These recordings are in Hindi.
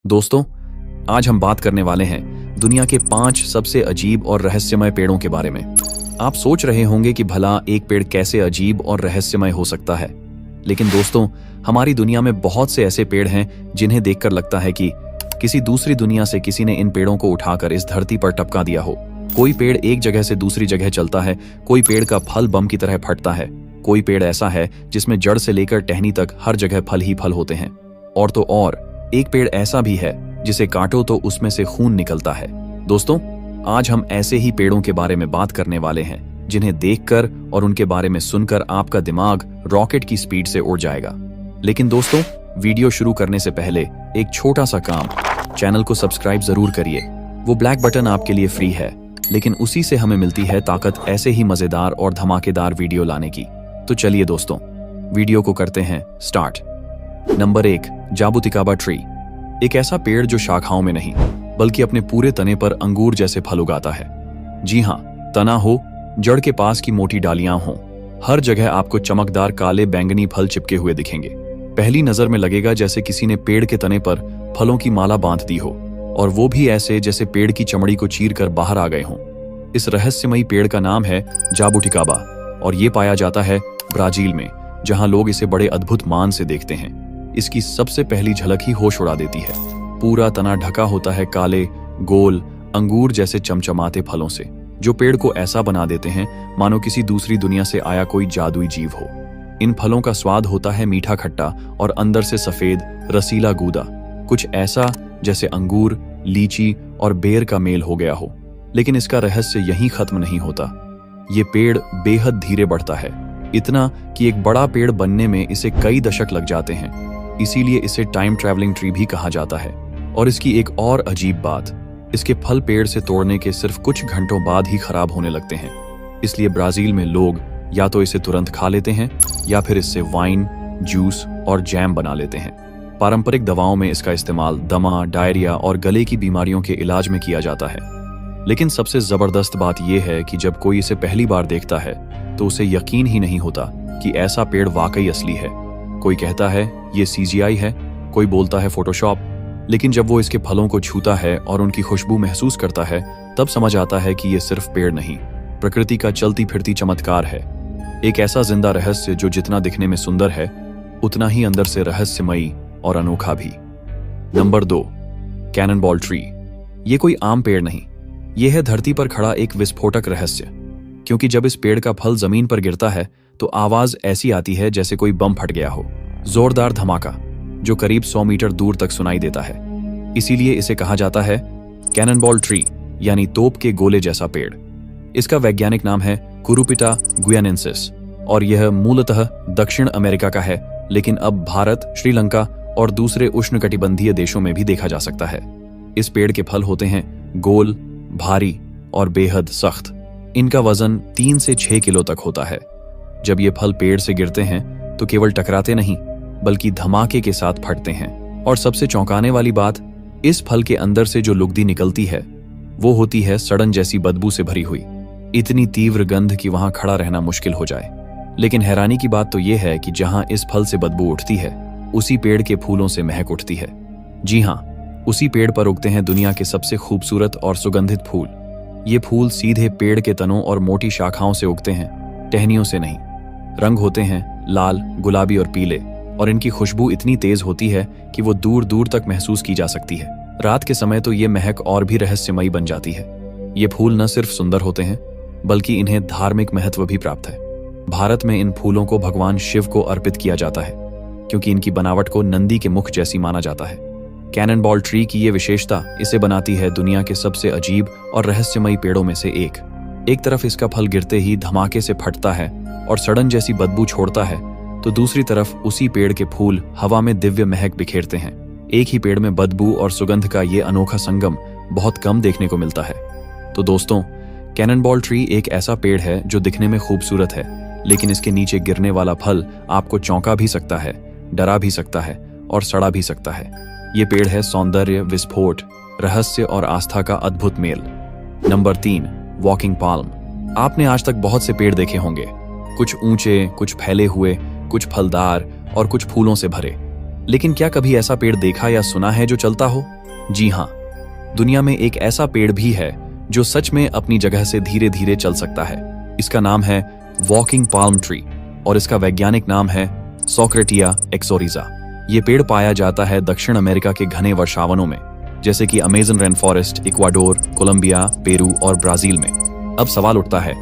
दोस्तों, आज हम बात करने वाले हैं दुनिया के 5 सबसे अजीब और रहस्यमय पेड़ों के बारे में। आप सोच रहे होंगे कि भला एक पेड़ कैसे अजीब और रहस्यमय हो सकता है, लेकिन दोस्तों, हमारी दुनिया में बहुत से ऐसे पेड़ हैं जिन्हें देखकर लगता है कि किसी दूसरी दुनिया से किसी ने इन पेड़ों को उठाकर इस धरती पर टपका दिया हो। कोई पेड़ एक जगह से दूसरी जगह चलता है, कोई पेड़ का फल बम की तरह फटता है, कोई पेड़ ऐसा है जिसमें जड़ से लेकर टहनी तक हर जगह फल ही फल होते हैं, और तो और एक पेड़ ऐसा भी है जिसे काटो तो उसमें से खून निकलता है। दोस्तों, आज हम ऐसे ही पेड़ों के बारे में बात करने वाले हैं जिन्हें देखकर और उनके बारे में सुनकर आपका दिमाग रॉकेट की स्पीड से उड़ जाएगा। लेकिन दोस्तों, वीडियो शुरू करने से पहले एक छोटा सा काम, चैनल को सब्सक्राइब जरूर करिए। वो ब्लैक बटन आपके लिए फ्री है, लेकिन उसी से हमें मिलती है ताकत ऐसे ही मजेदार और धमाकेदार वीडियो लाने की। तो चलिए दोस्तों, वीडियो को करते हैं स्टार्ट। Number 1, जाबुटिकाबा tree. एक ऐसा पेड़ जो शाखाओं में नहीं बल्कि अपने पूरे तने पर अंगूर जैसे फल उगाता है। जी हाँ, तना हो, जड़ के पास की मोटी डालियां हों, हर जगह आपको चमकदार काले बैंगनी फल चिपके हुए दिखेंगे। पहली नजर में लगेगा जैसे किसी ने पेड़ के तने पर फलों की माला बांध दी हो, और वो भी ऐसे जैसे पेड़ की चमड़ी को चीर कर बाहर आ गए हों। इस रहस्यमयी पेड़ का नाम है जाबुटिकाबा, और ये पाया जाता है ब्राजील में, जहां लोग इसे बड़े अद्भुत मान से देखते हैं। इसकी सबसे पहली झलक ही होश उड़ा देती है। पूरा तना ढका होता है काले, गोल, अंगूर जैसे चमचमाते फलों से, जो पेड़ को ऐसा बना देते हैं मानो किसी दूसरी दुनिया से आया कोई जादुई जीव हो। इन फलों का स्वाद होता है मीठा खट्टा और अंदर से सफेद रसीला गूदा, कुछ ऐसा जैसे अंगूर, लीची और बेर का मेल हो गया हो। लेकिन इसका रहस्य यहीं खत्म नहीं होता। ये पेड़ बेहद धीरे बढ़ता है, इतना कि एक बड़ा पेड़ बनने में इसे कई दशक लग जाते हैं। इसीलिए इसे टाइम ट्रैवलिंग ट्री भी कहा जाता है। और इसकी एक और अजीब बात, इसके फल पेड़ से तोड़ने के सिर्फ कुछ घंटों बाद ही खराब होने लगते हैं। इसलिए ब्राजील में लोग या तो इसे तुरंत खा लेते हैं या फिर इससे वाइन, जूस और जैम बना लेते हैं। पारंपरिक दवाओं में इसका इस्तेमाल दमा, डायरिया और गले की बीमारियों के इलाज में किया जाता है। लेकिन सबसे जबरदस्त बात यह है कि जब कोई इसे पहली बार देखता है तो उसे यकीन ही नहीं होता कि ऐसा पेड़ वाकई असली है। कोई कहता है ये CGI है, कोई बोलता है फोटोशॉप, लेकिन जब वो इसके फलों को छूता है और उनकी खुशबू महसूस करता है, तब समझ आता है कि ये सिर्फ पेड़ नहीं, प्रकृति का चलती फिरती चमत्कार है। एक ऐसा जिंदा रहस्य जो जितना दिखने में सुंदर है, उतना ही अंदर से रहस्यमयी और अनोखा भी। Number 2, cannonball tree. ये कोई आम पेड़ नहीं, ये है धरती पर खड़ा एक विस्फोटक रहस्य। क्योंकि जब इस पेड़ का फल जमीन पर गिरता है तो आवाज ऐसी आती है जैसे कोई बम फट गया हो, जोरदार धमाका जो करीब 100 मीटर दूर तक सुनाई देता है। इसीलिए इसे कहा जाता है कैननबॉल ट्री, यानी तोप के गोले जैसा पेड़। इसका वैज्ञानिक नाम है कुरुपिटा गुयानेंसिस, और यह मूलतः दक्षिण अमेरिका का है, लेकिन अब भारत, श्रीलंका और दूसरे उष्णकटिबंधीय देशों में भी देखा जा सकता है। इस पेड़ के फल होते हैं गोल, भारी और बेहद सख्त। इनका वजन 3 से 6 किलो तक होता है। जब ये फल पेड़ से गिरते हैं तो केवल टकराते नहीं बल्कि धमाके के साथ फटते हैं। और सबसे चौंकाने वाली बात, इस फल के अंदर से जो लुगदी निकलती है वो होती है सड़न जैसी बदबू से भरी हुई, इतनी तीव्र गंध कि वहां खड़ा रहना मुश्किल हो जाए। लेकिन हैरानी की बात तो यह है कि जहां इस फल से बदबू उठती है, उसी पेड़ के फूलों से महक उठती है। जी हाँ, उसी पेड़ पर उगते हैं दुनिया के सबसे खूबसूरत और सुगंधित फूल। ये फूल सीधे पेड़ के तनों और मोटी शाखाओं से उगते हैं, टहनियों से नहीं। रंग होते हैं लाल, गुलाबी और पीले, और इनकी खुशबू इतनी तेज होती है कि वो दूर दूर तक महसूस की जा सकती है। रात के समय तो ये महक और भी रहस्यमयी बन जाती है। ये फूल न सिर्फ सुंदर होते हैं बल्कि इन्हें धार्मिक महत्व भी प्राप्त है। भारत में इन फूलों को भगवान शिव को अर्पित किया जाता है, क्योंकि इनकी बनावट को नंदी के मुख जैसी माना जाता है। कैननबॉल ट्री की ये विशेषता इसे बनाती है दुनिया के सबसे अजीब और रहस्यमयी पेड़ों में से एक। एक तरफ इसका फल गिरते ही धमाके से फटता है और सड़न जैसी बदबू छोड़ता है, तो दूसरी तरफ उसी पेड़ के फूल हवा में दिव्य महक बिखेरते हैं। एक ही पेड़ में बदबू और सुगंध का ये अनोखा संगम बहुत कम देखने को मिलता है। तो दोस्तों, कैननबॉल ट्री एक ऐसा पेड़ है जो दिखने में खूबसूरत है, लेकिन इसके नीचे गिरने वाला फल आपको चौंका भी सकता है, डरा भी सकता है और सड़ा भी सकता है। ये पेड़ है सौंदर्य, विस्फोट, रहस्य और आस्था का अद्भुत मेल। Number 3, walking palm. आपने आज तक बहुत से पेड़ देखे होंगे, कुछ ऊंचे, कुछ फैले हुए, कुछ फलदार और कुछ फूलों से भरे। लेकिन क्या कभी ऐसा पेड़ देखा या सुना है जो चलता हो? जी हाँ, दुनिया में एक ऐसा पेड़ भी है जो सच में अपनी जगह से धीरे धीरे चल सकता है। इसका नाम है वॉकिंग पाल्म ट्री और इसका वैज्ञानिक नाम है सोक्रेटिया एक्सोरिजा। ये पेड़ पाया जाता है दक्षिण अमेरिका के घने वर्षावनों में, जैसे कि Amazon rain forest, Ecuador, Colombia, Peru और ब्राजील में। अब सवाल उठता है,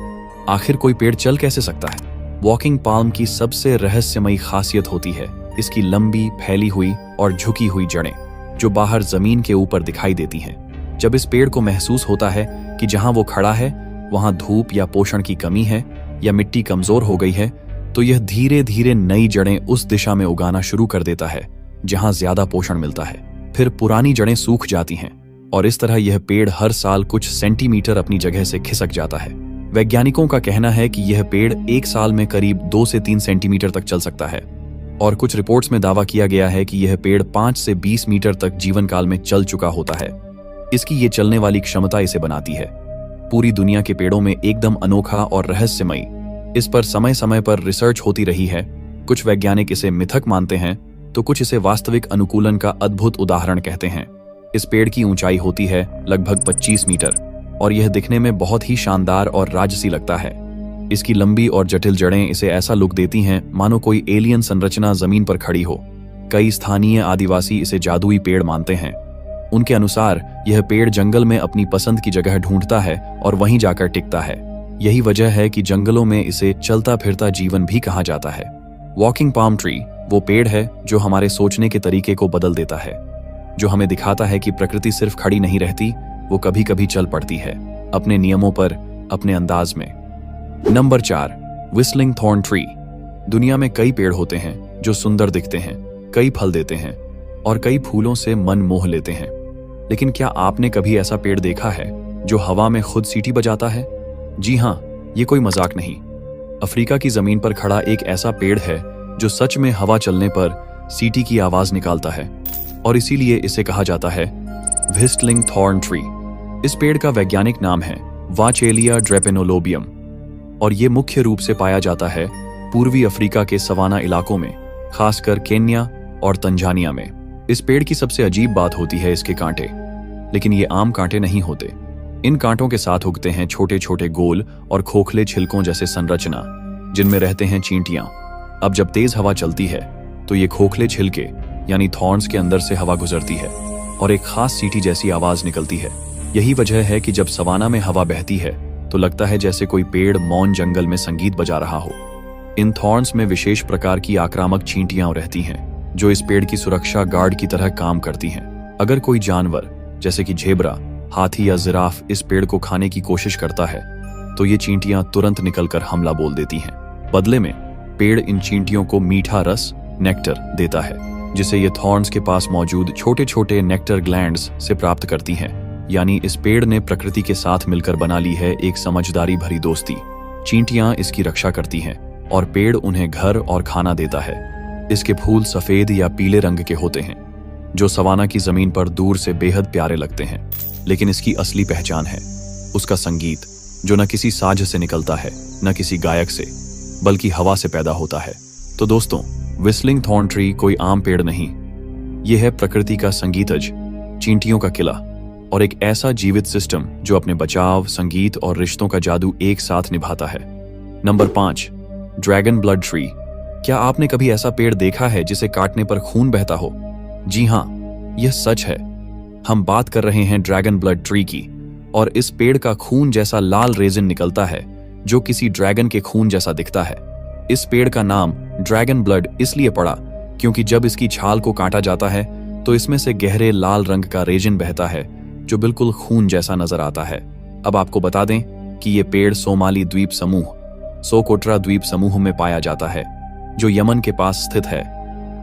आखिर कोई पेड़ चल कैसे सकता है? वॉकिंग पाल्म की सबसे रहस्यमयी खासियत होती है इसकी लंबी, फैली हुई और झुकी हुई जड़ें, जो बाहर जमीन के ऊपर दिखाई देती हैं। जब इस पेड़ को महसूस होता है कि जहां वो खड़ा है वहां धूप या पोषण की कमी है या मिट्टी कमजोर हो गई है, तो यह धीरे धीरे नई जड़ें उस दिशा में उगाना शुरू कर देता है जहां ज्यादा पोषण मिलता है। फिर पुरानी जड़ें सूख जाती हैं और इस तरह यह पेड़ हर साल कुछ सेंटीमीटर अपनी जगह से खिसक जाता है। वैज्ञानिकों का कहना है कि यह पेड़ एक साल में करीब 2 से 3 सेंटीमीटर तक चल सकता है और कुछ रिपोर्ट्स में दावा किया गया है कि यह पेड़ 5 से 20 मीटर तक जीवन काल में चल चुका होता है। इसकी ये चलने वाली क्षमता इसे बनाती है पूरी दुनिया के पेड़ों में एकदम अनोखा और रहस्यमयी। इस पर समय समय पर रिसर्च होती रही है। कुछ वैज्ञानिक इसे मिथक मानते हैं तो कुछ इसे वास्तविक अनुकूलन का अद्भुत उदाहरण कहते हैं। इस पेड़ की ऊंचाई होती है लगभग 25 मीटर और यह दिखने में बहुत ही शानदार और राजसी लगता है। इसकी लंबी और जटिल जड़ें इसे ऐसा लुक देती हैं मानो कोई एलियन संरचना जमीन पर खड़ी हो। कई स्थानीय आदिवासी इसे जादुई पेड़ मानते हैं। उनके अनुसार यह पेड़ जंगल में अपनी पसंद की जगह ढूंढता है और वहीं जाकर टिकता है। यही वजह है कि जंगलों में इसे चलता फिरता जीवन भी कहा जाता है। वॉकिंग पाल्म ट्री वो पेड़ है जो हमारे सोचने के तरीके को बदल देता है, जो हमें दिखाता है कि प्रकृति सिर्फ खड़ी नहीं रहती, वो कभी कभी चल पड़ती है अपने नियमों पर, अपने अंदाज में। Number 4, whistling thorn tree. दुनिया में कई पेड़ होते हैं जो सुंदर दिखते हैं, कई फल देते हैं और कई फूलों से मन मोह लेते हैं। लेकिन क्या आपने कभी ऐसा पेड़ देखा है जो हवा में खुद सीटी बजाता है? जी हाँ, ये कोई मजाक नहीं। अफ्रीका की जमीन पर खड़ा एक ऐसा पेड़ है जो सच में हवा चलने पर सीटी की आवाज निकालता है और इसीलिए इसे कहा जाता है व्हिस्टलिंग थॉर्न ट्री। इस पेड़ का वैज्ञानिक नाम है वाचेलिया ड्रेपेनोलोबियम और ये मुख्य रूप से पाया जाता है पूर्वी अफ्रीका के सवाना इलाकों में, खासकर केन्या और तंजानिया में। इस पेड़ की सबसे अजीब बात होती है इसके कांटे, लेकिन ये आम कांटे नहीं होते। इन कांटों के साथ उगते हैं छोटे छोटे गोल और खोखले छिलकों जैसे संरचना, जिनमें रहते हैं चींटियां। अब जब तेज हवा चलती है तो ये खोखले छिलके यानी थॉर्न्स के अंदर से हवा गुजरती है और एक खास सीटी जैसी आवाज निकलती है। यही वजह है कि जब सवाना में हवा बहती है तो लगता है जैसे कोई पेड़ मौन जंगल में संगीत बजा रहा हो। इन थॉर्न्स में विशेष प्रकार की आक्रामक चींटियां रहती हैं जो इस पेड़ की सुरक्षा गार्ड की तरह काम करती हैं। अगर कोई जानवर जैसे कि झेब्रा, हाथी या जिराफ इस पेड़ को खाने की कोशिश करता है तो ये चींटियां तुरंत निकलकर हमला बोल देती हैं। बदले में पेड़ इन चींटियों को मीठा रस, नेक्टर देता है, जिसे ये थॉर्न्स के पास मौजूद छोटे छोटे नेक्टर ग्लैंड्स से प्राप्त करती हैं। यानी इस पेड़ ने प्रकृति के साथ मिलकर बना ली है एक समझदारी भरी दोस्ती। चींटियां इसकी रक्षा करती हैं और पेड़ उन्हें घर और खाना देता है। इसके फूल सफेद या पीले रंग के होते हैं जो सवाना की जमीन पर दूर से बेहद प्यारे लगते हैं। लेकिन इसकी असली पहचान है उसका संगीत, जो न किसी साज से निकलता है न किसी गायक से, बल्कि हवा से पैदा होता है। तो दोस्तों, व्हिस्लिंग थॉर्न ट्री कोई आम पेड़ नहीं, यह है प्रकृति का संगीतज, चींटियों का किला और एक ऐसा जीवित सिस्टम जो अपने बचाव, संगीत और रिश्तों का जादू एक साथ निभाता है। Number 5, dragon blood tree. क्या आपने कभी ऐसा पेड़ देखा है जिसे काटने पर खून बहता हो? जी हाँ, यह सच है। हम बात कर रहे हैं ड्रैगन ब्लड ट्री की और इस पेड़ का खून जैसा लाल रेजिन निकलता है जो किसी ड्रैगन के खून जैसा दिखता है। इस पेड़ का नाम ड्रैगन ब्लड इसलिए पड़ा क्योंकि जब इसकी छाल को काटा जाता है तो इसमें से गहरे लाल रंग का रेजिन बहता है जो बिल्कुल खून जैसा नजर आता है। अब आपको बता दें कि ये पेड़ सोमाली द्वीप समूह, सोकोट्रा द्वीप समूह में पाया जाता है जो यमन के पास स्थित है।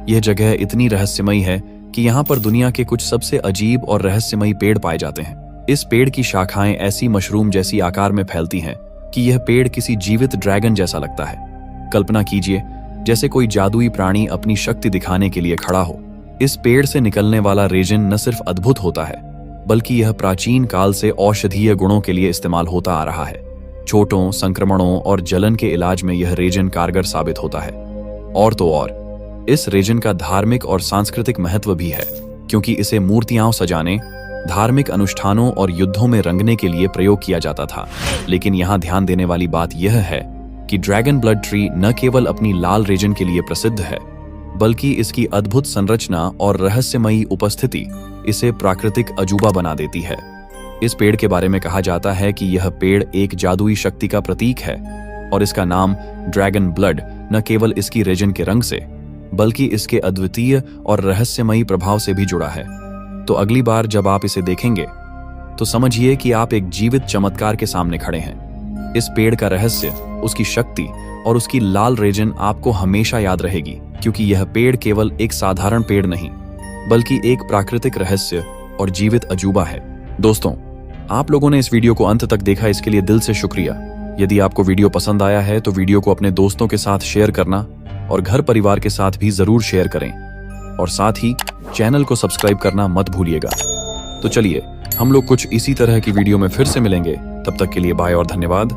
यह जगह इतनी रहस्यमयी है कि यहाँ पर दुनिया के कुछ सबसे अजीब और रहस्यमयी पेड़ पाए जाते हैं। इस पेड़ की शाखाएं ऐसी मशरूम जैसी आकार में फैलती हैं कि यह पेड़ किसी जीवित ड्रैगन जैसा लगता है। कल्पना कीजिए जैसे कोई जादुई प्राणी अपनी शक्ति दिखाने के लिए खड़ा हो। इस पेड़ से निकलने वाला रेजिन न सिर्फ अद्भुत होता है बल्कि यह प्राचीन काल से औषधीय गुणों के लिए इस्तेमाल होता आ रहा है। चोटों, संक्रमणों और जलन के इलाज में यह रेजिन कारगर साबित होता है। और तो और इस रीजन का धार्मिक और सांस्कृतिक महत्व भी है, क्योंकि इसे मूर्तियां सजाने, धार्मिक अनुष्ठानों और युद्धों में रंगने के लिए प्रयोग किया जाता था। लेकिन यहाँ ध्यान देने वाली बात यह है कि ड्रैगन ब्लड ट्री न केवल अपनी लाल रीजन के लिए प्रसिद्ध है, बल्कि इसकी अद्भुत संरचना और रहस्यमयी उपस्थिति इसे प्राकृतिक अजूबा बना देती है। इस पेड़ के बारे में कहा जाता है कि यह पेड़ एक जादुई शक्ति का प्रतीक है और इसका नाम ड्रैगन ब्लड न केवल इसकी रीजन के रंग से, बल्कि इसके अद्वितीय और रहस्यमयी प्रभाव से भी जुड़ा है। तो अगली बार जब आप इसे देखेंगे तो समझिए कि आप एक जीवित चमत्कार के सामने खड़े हैं। इस पेड़ का रहस्य, उसकी शक्ति और उसकी लाल रीजन आपको हमेशा याद रहेगी, क्योंकि यह पेड़ केवल एक साधारण पेड़ नहीं, बल्कि एक प्राकृतिक रहस्य और जीवित अजूबा है। दोस्तों, आप लोगों ने इस वीडियो को अंत तक देखा, इसके लिए दिल से शुक्रिया। यदि आपको वीडियो पसंद आया है तो वीडियो को अपने दोस्तों के साथ शेयर करना और घर परिवार के साथ भी जरूर शेयर करें, और साथ ही चैनल को सब्सक्राइब करना मत भूलिएगा। तो चलिए, हम लोग कुछ इसी तरह की वीडियो में फिर से मिलेंगे। तब तक के लिए बाय और धन्यवाद।